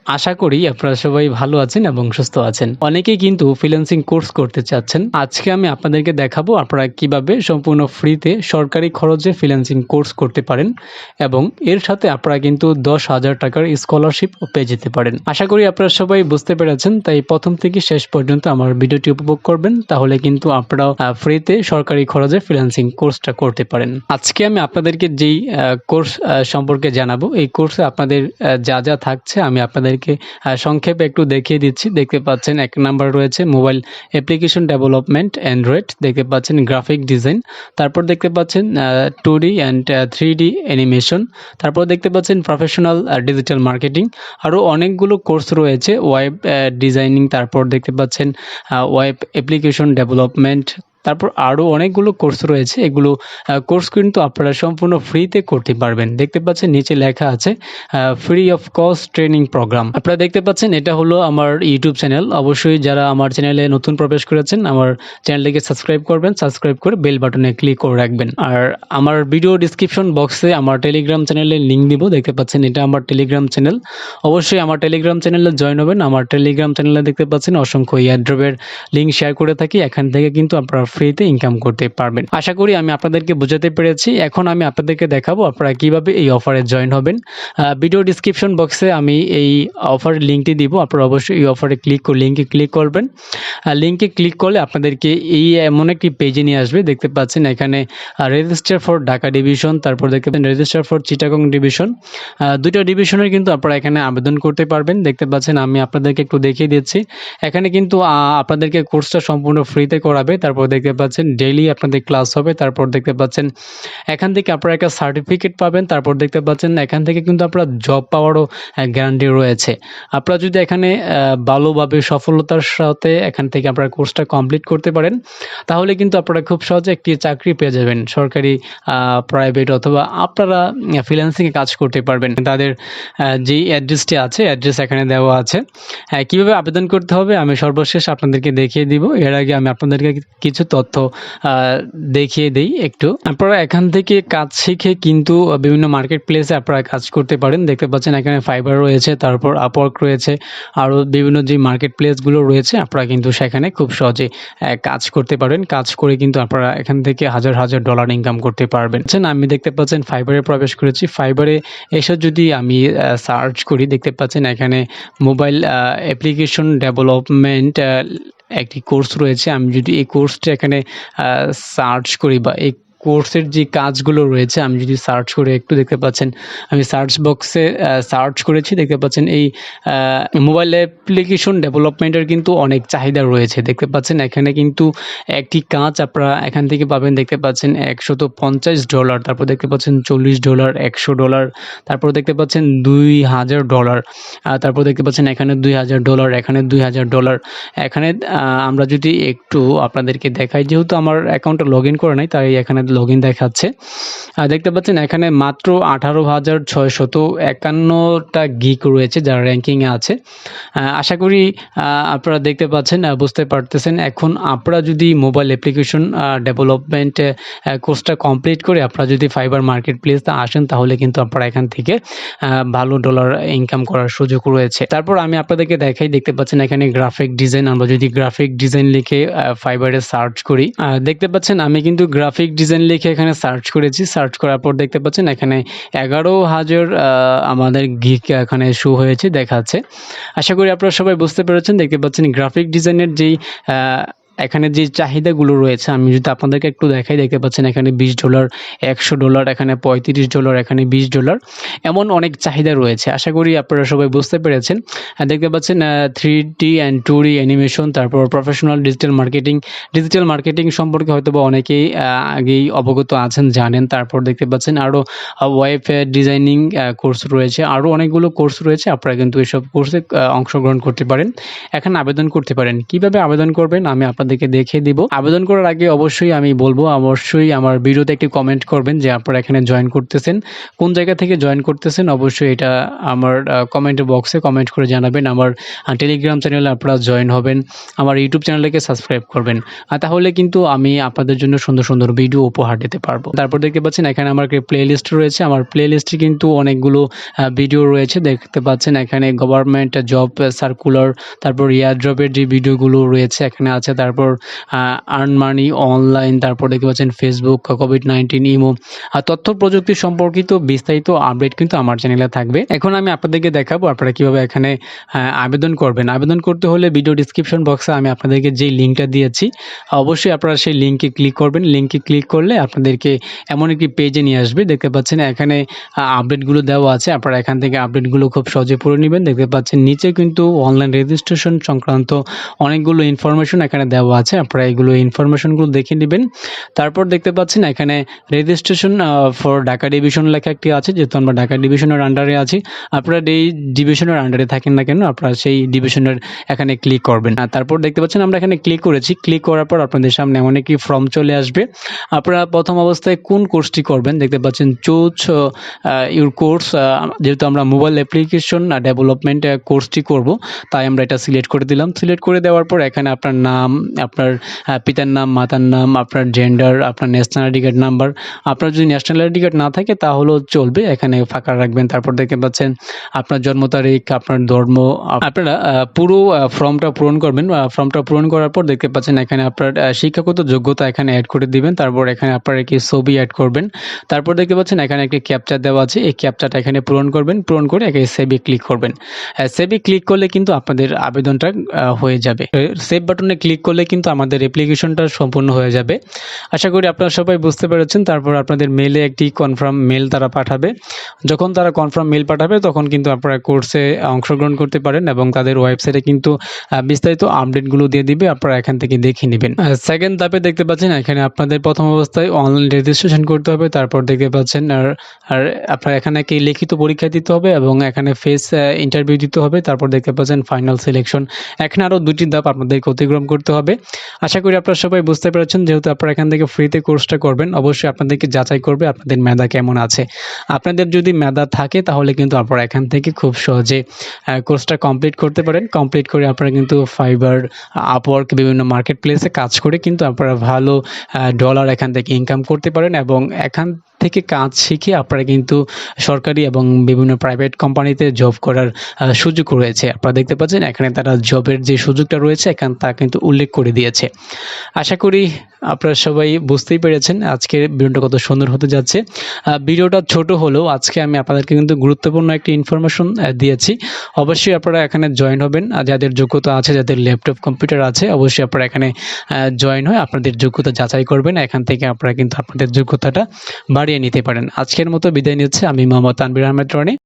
আশা করি আপনারা সবাই ভালো আছেন এবং সুস্থ আছেন। অনেকেই কিন্তু ফ্রিল্যান্সিং কোর্স করতে চাচ্ছেন। আজকে আমি আপনাদেরকে দেখাবো আপনারা কিভাবে সম্পূর্ণ ফ্রিতে সরকারি খরচে ফ্রিল্যান্সিং কোর্স করতে পারেন এবং এর সাথে আপনারা কিন্তু 10,000 টাকার স্কলারশিপ পেয়ে যেতে পারেন। আশা করি আপনারা সবাই বুঝতে পেরেছেন, তাই প্রথম থেকে শেষ পর্যন্ত আমার ভিডিওটি উপভোগ করবেন, তাহলে কিন্তু আপনারাও ফ্রিতে সরকারি খরচে ফ্রিল্যান্সিং কোর্সটা করতে পারেন। আজকে আমি আপনাদেরকে যেই কোর্স সম্পর্কে জানাবো, এই কোর্সে আপনাদের যা যা থাকছে আমি আপনাদেরকে সংক্ষেপে একটু দেখিয়ে দিচ্ছি। দেখতে পাচ্ছেন এক নাম্বার রয়েছে মোবাইল অ্যাপ্লিকেশন ডেভেলপমেন্ট অ্যান্ড্রয়েড, দেখতে পাচ্ছেন গ্রাফিক ডিজাইন, তারপর দেখতে পাচ্ছেন 2D অ্যান্ড 3D অ্যানিমেশন, তারপর দেখতে পাচ্ছেন প্রফেশনাল ডিজিটাল মার্কেটিং, আরও অনেকগুলো কোর্স রয়েছে, ওয়েব ডিজাইনিং, তারপর দেখতে পাচ্ছেন ওয়েব অ্যাপ্লিকেশন ডেভেলপমেন্ট, তারপর আরও অনেকগুলো কোর্স রয়েছে। এগুলো কোর্স কিন্তু আপনারা সম্পূর্ণ ফ্রিতে করতে পারবেন। দেখতে পাচ্ছেন নিচে লেখা আছে free of cost training programme. আপনারা দেখতে পাচ্ছেন এটা হলো আমার ইউটিউব চ্যানেল। অবশ্যই যারা আমার চ্যানেলে নতুন প্রবেশ করেছেন আমার চ্যানেলটিকে সাবস্ক্রাইব করবেন, সাবস্ক্রাইব করে বেল বাটনে ক্লিক করে রাখবেন। আর আমার ভিডিও ডিসক্রিপশন বক্সে আমার টেলিগ্রাম চ্যানেলের লিঙ্ক দিব। দেখতে পাচ্ছেন এটা আমার টেলিগ্রাম চ্যানেল। অবশ্যই আমার টেলিগ্রাম চ্যানেলে জয়েন হবেন। আমার টেলিগ্রাম চ্যানেলে দেখতে পাচ্ছেন অসংখ্য এয়ারড্রপের লিঙ্ক শেয়ার করে থাকি। এখান থেকে কিন্তু আপনারা ফ্রিতে ইনকাম করতে পারবেন। আশা করি আমি আপনাদেরকে বোঝাতে পেরেছি। এখন আমি আপনাদেরকে দেখাবো আপনারা কিভাবে এই অফারে জয়েন হবেন। ভিডিও ডিসক্রিপশন বক্সে আমি এই অফারের লিঙ্কটি দিব। আপনারা অবশ্যই এই অফারে লিঙ্কে ক্লিক করবেন। লিঙ্কে ক্লিক করলে আপনাদেরকে এই এমন একটি পেজে নিয়ে আসবে। দেখতে পাচ্ছেন এখানে রেজিস্টার ফর ঢাকা ডিভিশন, তারপর দেখতে পাচ্ছেন রেজিস্টার ফর চিটাগং ডিভিশন। দুইটা ডিভিশনের কিন্তু আপনারা এখানে আবেদন করতে পারবেন। দেখতে পাচ্ছেন আমি আপনাদেরকে একটু দেখিয়ে দিচ্ছি। এখানে কিন্তু আপনাদেরকে কোর্সটা সম্পূর্ণ ফ্রিতে করাবে। তারপর দেখতে পাচ্ছেন ডেইলি আপনাদের ক্লাস হবে। তারপর দেখতে পাচ্ছেন এখান থেকে আপনারা একটা সার্টিফিকেট পাবেন। তারপর দেখতে পাচ্ছেন এখান থেকে কিন্তু আপনারা জব পাওয়ারও গ্যারান্টি রয়েছে। আপনারা যদি এখানে ভালোভাবে সফলতার সাথে এখান থেকে আপনারা কোর্সটা কমপ্লিট করতে পারেন, তাহলে কিন্তু আপনারা খুব সহজে একটি চাকরি পেয়ে যাবেন, সরকারি, প্রাইভেট, অথবা আপনারা ফ্রিল্যান্সিংয়ে কাজ করতে পারবেন। তাদের যেই অ্যাড্রেসটি আছে, অ্যাড্রেস এখানে দেওয়া আছে। কীভাবে আবেদন করতে হবে আমি সর্বশেষ আপনাদেরকে দেখিয়ে দিব। এর আগে আমি আপনাদেরকে কিছু তথ্য দেখিয়ে দিই একটু। আপনারা এখান থেকে কাজ শিখে কিন্তু বিভিন্ন মার্কেট প্লেসে আপনারা কাজ করতে পারেন। দেখতে পাচ্ছেন এখানে ফাইবার রয়েছে, তারপর আপওয়ার্ক রয়েছে, আরও বিভিন্ন যে মার্কেট প্লেসগুলো রয়েছে আপনারা কিন্তু সেখানে খুব সহজে কাজ করতে পারেন। কাজ করে কিন্তু আপনারা এখান থেকে হাজার হাজার ডলার ইনকাম করতে পারবেন। আমি দেখতে পাচ্ছেন ফাইবারে প্রবেশ করেছি। ফাইবারে এসে যদি আমি সার্চ করি, দেখতে পাচ্ছেন এখানে মোবাইল অ্যাপ্লিকেশন ডেভেলপমেন্ট একটি কোর্স রয়েছে। আমি যদি এই কোর্সটা এখানে সার্চ করি, বা এই কোর্সের যে কাজগুলো রয়েছে আমি যদি সার্চ করে একটু, দেখতে পাচ্ছেন আমি সার্চ বক্সে সার্চ করেছি। দেখতে পাচ্ছেন এই মোবাইল অ্যাপ্লিকেশন ডেভেলপমেন্টের কিন্তু অনেক চাহিদা রয়েছে। দেখতে পাচ্ছেন এখানে কিন্তু একটি কাজ আপনারা এখান থেকে পাবেন। দেখতে পাচ্ছেন $150, তারপর দেখতে পাচ্ছেন $40, $100, তারপর দেখতে পাচ্ছেন $2,000, তারপর দেখতে পাচ্ছেন এখানে $2,000, এখানে $2,000। এখানে আমরা যদি একটু আপনাদেরকে দেখাই, যেহেতু আমার অ্যাকাউন্টটা লগ ইন করে নাই তাই এখানে লগ ইন দেখাচ্ছে। দেখতে পাচ্ছেন এখানে মাত্র 18,651টা গিগ রয়েছে যারা র্যাঙ্কিংয়ে আছে। আশা করি আপনারা দেখতে পাচ্ছেন, বুঝতে পারতেছেন। এখন আপনারা যদি মোবাইল অ্যাপ্লিকেশন ডেভেলপমেন্ট কোর্সটা কমপ্লিট করে আপনারা যদি ফাইবার মার্কেট প্লেসে আসেন, তাহলে কিন্তু আপনারা এখান থেকে ভালো ডলার ইনকাম করার সুযোগ রয়েছে। তারপর আমি আপনাদেরকে দেখাই, দেখতে পাচ্ছেন এখানে গ্রাফিক ডিজাইন। আমরা যদি গ্রাফিক ডিজাইন লিখে ফাইবারে সার্চ করি, দেখতে পাচ্ছেন আমি কিন্তু গ্রাফিক ডিজাইন লিখে এখানে সার্চ করেছি। সার্চ করার পর দেখতে পাচ্ছেন এখানে 11,000 আমাদের গিগ এখানে শো হয়েছে, দেখাচ্ছে। আশা করি আপনারা সবাই বুঝতে পেরেছেন। দেখতে পাচ্ছেন গ্রাফিক ডিজাইনের যেই এখানে যে চাহিদাগুলো রয়েছে আমি যদি আপনাদেরকে একটু দেখাই, দেখতে পাচ্ছেন এখানে $20, $100, এখানে $35, এখানে $20, এমন অনেক চাহিদা রয়েছে। আশা করি আপনারা সবাই বুঝতে পেরেছেন। দেখতে পাচ্ছেন 3D অ্যান্ড 2D অ্যানিমেশন, তারপর প্রফেশনাল ডিজিটাল মার্কেটিং সম্পর্কে হয়তো বা অনেকেই আগেই অবগত আছেন, জানেন। তারপর দেখতে পাচ্ছেন আরও ওয়েব ডিজাইনিং কোর্স রয়েছে, আরও অনেকগুলো কোর্স রয়েছে। আপনারা কিন্তু এইসব কোর্সে অংশগ্রহণ করতে পারেন, এখানে আবেদন করতে পারেন। কিভাবে আবেদন করবেন আমি আপনাদের আপনাদেরকে দেখিয়ে দিব। আবেদন করার আগে অবশ্যই আমি বলবো, অবশ্যই আমার ভিডিওতে একটি কমেন্ট করবেন যে আপনারা এখানে জয়েন করতেছেন, কোন জায়গা থেকে জয়েন করতেছেন। অবশ্যই এটা আমার কমেন্ট বক্সে কমেন্ট করে জানাবেন। আমার টেলিগ্রাম চ্যানেলে আপনারা জয়েন হবেন, আমার ইউটিউব চ্যানেলকে সাবস্ক্রাইব করবেন, তাহলে কিন্তু আমি আপনাদের জন্য সুন্দর সুন্দর ভিডিও উপহার দিতে পারবো। তারপর দেখতে পাচ্ছেন এখানে আমার প্লে লিস্ট রয়েছে। আমার প্লে লিস্টে কিন্তু অনেকগুলো ভিডিও রয়েছে, দেখতে পাচ্ছেন এখানে গভর্নমেন্ট জব সার্কুলার, তারপর এয়ারড্রপের যে ভিডিওগুলো রয়েছে এখানে আছে, তারপর আর্ন মানি অনলাইন, তারপর দেখতে পাচ্ছেন ফেসবুক, কোভিড-19, ইমো, তথ্য প্রযুক্তি সম্পর্কিত বিস্তারিত আপডেট কিন্তু আমার চ্যানেলে থাকবে। এখন আমি আপনাদেরকে দেখাবো আপনারা কিভাবে এখানে আবেদন করবেন। আবেদন করতে হলে ভিডিও ডিসক্রিপশন বক্সে আমি আপনাদেরকে যে লিঙ্কটা দিয়েছি, অবশ্যই আপনারা সেই লিঙ্কে ক্লিক করবেন। লিঙ্কে ক্লিক করলে আপনাদেরকে এমন একটি পেজে নিয়ে আসবে, দেখতে পাচ্ছেন এখানে আপডেটগুলো দেওয়া আছে। আপনারা এখান থেকে আপডেটগুলো খুব সহজে পড়ে নেবেন। দেখতে পাচ্ছেন নিচে কিন্তু অনলাইন রেজিস্ট্রেশন সংক্রান্ত অনেকগুলো ইনফরমেশন এখানে দেওয়া আছে, আপনারা এগুলো ইনফরমেশনগুলো দেখে নেবেন। তারপর দেখতে পাচ্ছেন এখানে রেজিস্ট্রেশন ফর ঢাকা ডিভিশন লেখা একটি আছে, যেহেতু আমরা ঢাকা ডিভিশনের আন্ডারে আছি। আপনারা এই ডিভিশনের আন্ডারে থাকেন না কেন, আপনারা সেই ডিভিশনের এখানে ক্লিক করবেন। তারপর দেখতে পাচ্ছেন আমরা এখানে ক্লিক করেছি। ক্লিক করার পর আপনাদের সামনে এমন একটি ফর্ম চলে আসবে। আপনারা প্রথম অবস্থায় কোন কোর্সটি করবেন, দেখতে পাচ্ছেন চুজ ইউর কোর্স। যেহেতু আমরা মোবাইল অ্যাপ্লিকেশন ডেভেলপমেন্ট কোর্সটি করব, তাই আমরা এটা সিলেক্ট করে দিলাম। সিলেক্ট করে দেওয়ার পর এখানে আপনার নাম, আপনার পিতার নাম, মাতার নাম, আপনার জেন্ডার, আপনার ন্যাশনাল আইডি কার্ড নাম্বার। আপনার যদি ন্যাশনাল আইডি কার্ড না থাকে তাহলেও চলবে, এখানে ফাঁকা রাখবেন। তারপর দেখতে পাচ্ছেন আপনার জন্ম তারিখ, আপনার ধর্ম। আপনারা পুরো ফর্মটা পূরণ করবেন। ফর্মটা পূরণ করার পর দেখতে পাচ্ছেন এখানে আপনার শিক্ষাগত যোগ্যতা এখানে অ্যাড করে দিবেন। তারপর এখানে আপনার একটি ছবি অ্যাড করবেন। তারপর দেখতে পাচ্ছেন এখানে একটি ক্যাপচা দেওয়া আছে, এই ক্যাপচাটা এখানে পূরণ করবেন। পূরণ করে এখানে সেভে ক্লিক করবেন। সেভে ক্লিক করলে কিন্তু আপনাদের আবেদনটা হয়ে যাবে। সেভ বাটনে ক্লিক করলে কিন্তু আমাদের অ্যাপ্লিকেশনটা সম্পূর্ণ হয়ে যাবে। আশা করি আপনারা সবাই বুঝতে পেরেছেন। তারপর আপনাদের মেলে একটি কনফার্ম মেল তারা পাঠাবে। যখন তারা কনফার্ম মেল পাঠাবে তখন কিন্তু আপনারা কোর্সে অংশগ্রহণ করতে পারেন এবং তাদের ওয়েবসাইটে কিন্তু বিস্তারিত আপডেটগুলো দিয়ে দিবে, আপনারা এখান থেকে দেখে নেবেন। সেকেন্ড ধাপে দেখতে পাচ্ছেন এখানে আপনাদের প্রথম অবস্থায় অনলাইন রেজিস্ট্রেশন করতে হবে। তারপর দেখতে পাচ্ছেন আর আপনারা এখানে কি লিখিত পরীক্ষা দিতে হবে এবং এখানে ফেস ইন্টারভিউ দিতে হবে। তারপর দেখতে পাচ্ছেন ফাইনাল সিলেকশন। এখানে আরও দুটি ধাপ আপনাদেরকে অতিক্রম করতে হবে। আশা করি আপনারা সবাই বুঝতে পেরেছেন। যেহেতু আপনারা এখান থেকে ফ্রিতে কোর্সটা করবেন, অবশ্যই আপনাদেরকে যাচাই করবে আপনাদের মেধা কেমন আছে। আপনাদের যদি মেধা থাকে তাহলে কিন্তু আপনারা এখান থেকে খুব সহজে কোর্সটা কমপ্লিট করতে পারেন। কমপ্লিট করে আপনারা কিন্তু ফাইবার, আপওয়ার্ক, বিভিন্ন মার্কেট প্লেসে কাজ করে কিন্তু আপনারা ভালো ডলার এখান থেকে ইনকাম করতে পারেন এবং এখান থেকে কাজ শিখে আপনারা কিন্তু সরকারি এবং বিভিন্ন প্রাইভেট কোম্পানিতে জব করার সুযোগ রয়েছে। আপনারা দেখতে পাচ্ছেন এখানে তারা জবের যে সুযোগটা রয়েছে এখানে তা কিন্তু উল্লেখ করে দিয়েছে। আশা করি আপনারা সবাই বুঝতেই পেরেছেন আজকের ভিডিওটা কত সুন্দর হতে যাচ্ছে। ভিডিওটা ছোট হলেও আজকে আমি আপনাদেরকে কিন্তু গুরুত্বপূর্ণ একটি ইনফরমেশন দিয়েছি। অবশ্যই আপনারা এখানে জয়েন হবেন, যাদের যোগ্যতা আছে, যাদের ল্যাপটপ কম্পিউটার আছে, অবশ্যই আপনারা এখানে জয়েন হয়ে আপনাদের যোগ্যতা যাচাই করবেন। এখান থেকে আপনারা কিন্তু আপনাদের যোগ্যতাটা বাড়িয়ে নিতে পারেন। আজকের মতো বিদায় নিচ্ছে আমি মোহাম্মদ তানভীর আহমেদ রনি।